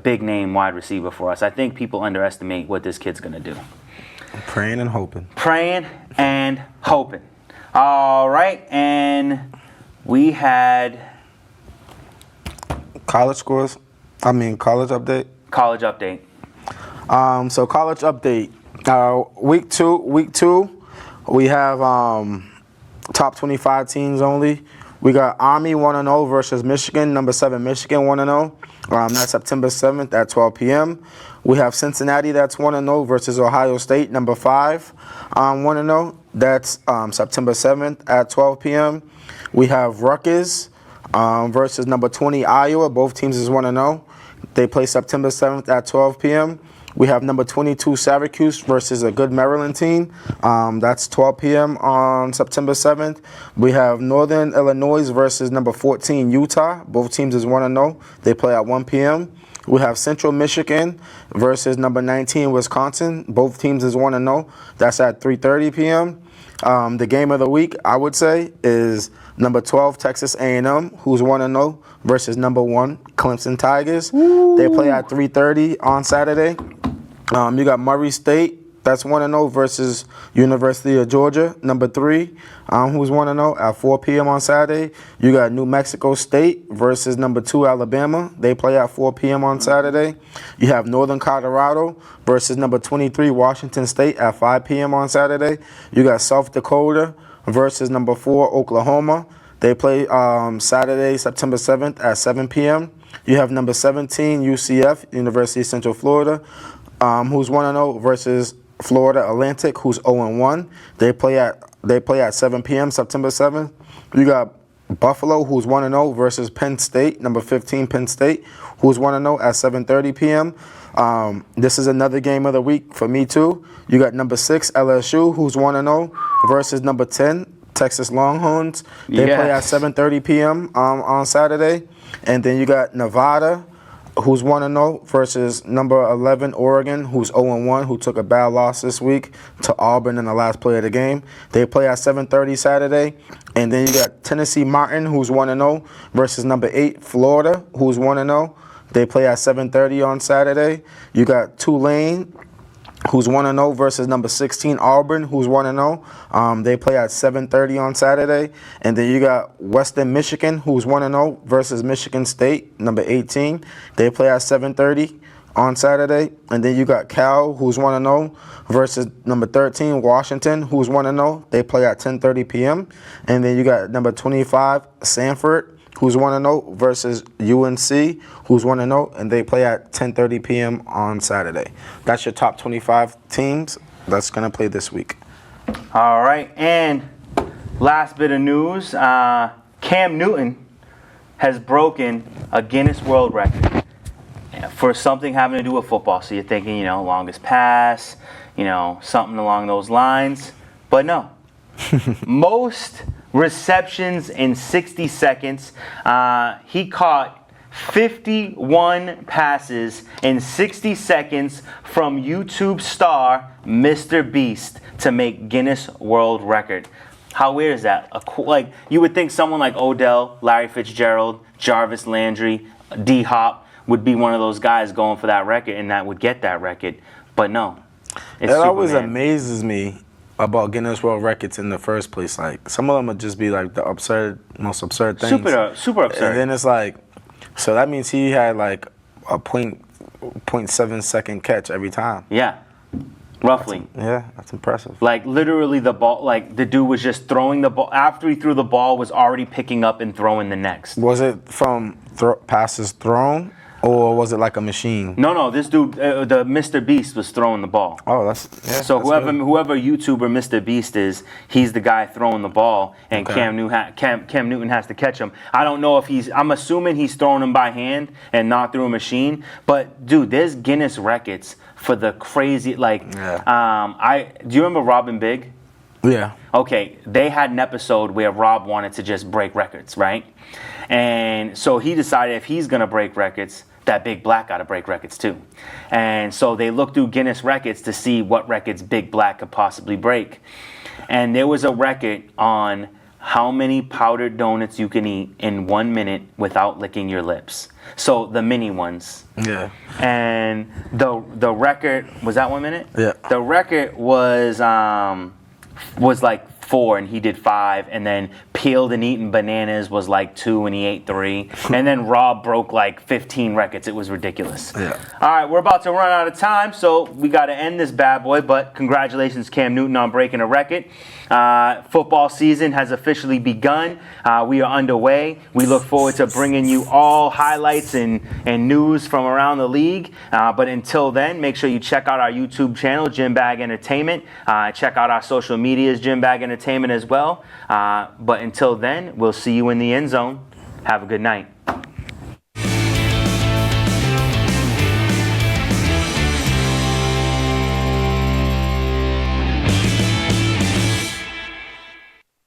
big name wide receiver for us. I think people underestimate what this kid's gonna do. Praying and hoping. Praying and hoping. All right, and we had college update. College update. So college update. Week two, we have top 25 teams only. We got Army 1-0 versus Michigan, number 7 Michigan 1-0. That's September 7th at 12 p.m. We have Cincinnati, that's 1-0 versus Ohio State, number 5 1-0. That's September 7th at 12 p.m. We have Rutgers versus number 20 Iowa. Both teams is 1-0. They play September 7th at 12 p.m. We have number 22 Syracuse versus a good Maryland team. That's 12 p.m. on September 7th. We have Northern Illinois versus number 14 Utah. Both teams is 1-0. They play at 1 p.m. We have Central Michigan versus number 19 Wisconsin. Both teams is 1-0. That's at 3:30 p.m. The game of the week, I would say, is number 12 Texas A&M, who's 1-0, versus number 1 Clemson Tigers. Woo. They play at 3:30 on Saturday. You got Murray State. That's 1-0 versus University of Georgia, number 3, who's 1-0 at 4 p.m. on Saturday. You got New Mexico State versus number 2 Alabama. They play at 4 p.m. on Saturday. You have Northern Colorado versus number 23 Washington State at 5 p.m. on Saturday. You got South Dakota versus number 4 Oklahoma. They play Saturday, September 7th at 7 p.m. You have number 17 UCF, University of Central Florida, who's 1-0 versus Florida Atlantic, who's 0-1. They play at 7 p.m. September 7th. You got Buffalo, who's 1-0 versus Penn State, number 15 Penn State, who's 1-0 at 7:30 p.m. This is another game of the week for me too. You got number 6 LSU, who's 1-0 versus number 10 Texas Longhorns. They play at 7:30 p.m. On Saturday. And then you got Nevada, who's 1-0 versus number 11 Oregon, who's 0-1, who took a bad loss this week to Auburn in the last play of the game. They play at 7:30 Saturday. And then you got Tennessee Martin, who's 1-0 versus number 8 Florida, who's 1-0. They play at 7:30 on Saturday. You got Tulane, who's 1-0 versus number 16 Auburn, who's 1-0. They play at 7:30 on Saturday. And then you got Western Michigan, who's 1-0 versus Michigan State, number 18. They play at 7:30 on Saturday. And then you got Cal, who's 1-0 versus number 13 Washington, who's 1-0. They play at 10:30 p.m. And then you got number 25 Sanford, who's 1-0 versus UNC, who's 1-0, and they play at 10:30 p.m. on Saturday. That's your top 25 teams that's going to play this week. All right, and last bit of news, Cam Newton has broken a Guinness World Record for something having to do with football. So you're thinking, longest pass, something along those lines. But no. Most receptions in 60 seconds. He caught 51 passes in 60 seconds from YouTube star Mr. Beast to make Guinness World Record. How weird is that? You would think someone like Odell, Larry Fitzgerald, Jarvis Landry, D-Hop would be one of those guys going for that record and that would get that record. But no. It always amazes me about Guinness World Records in the first place. Like, some of them would just be like the most absurd things. Super absurd. And then it's like, so that means he had like a 0.7 second catch every time. Yeah. Roughly. That's impressive. Like, literally the ball, like, the dude was just throwing the ball. After he threw the ball, was already picking up and throwing the next. Was it from passes thrown? Or was it like a machine? No, this dude, the Mr. Beast was throwing the ball. Oh, so whoever YouTuber Mr. Beast is, he's the guy throwing the ball, and okay. Cam Newton has to catch him. I don't know if I'm assuming he's throwing him by hand and not through a machine. But dude, there's Guinness records for the crazy, do you remember Rob and Big? Yeah. Okay, they had an episode where Rob wanted to just break records, right? And so he decided if he's gonna break records, that Big Black got to break records too. And so they looked through Guinness records to see what records Big Black could possibly break. And there was a record on how many powdered donuts you can eat in 1 minute without licking your lips. So the mini ones. Yeah. And the record, was that 1 minute? Yeah. The record was like 4 and he did 5, and then peeled and eaten bananas was like 2 and he ate 3, and then Rob broke like 15 records. It was ridiculous. Yeah. All right, we're about to run out of time, so we got to end this bad boy, but congratulations Cam Newton on breaking a record. Football season has officially begun. We are underway. We look forward to bringing you all highlights and news from around the league. But until then, make sure you check out our YouTube channel, Gym Bag Entertainment. Check out our social medias, Gym Bag Entertainment as well. But until then, we'll see you in the end zone. Have a good night.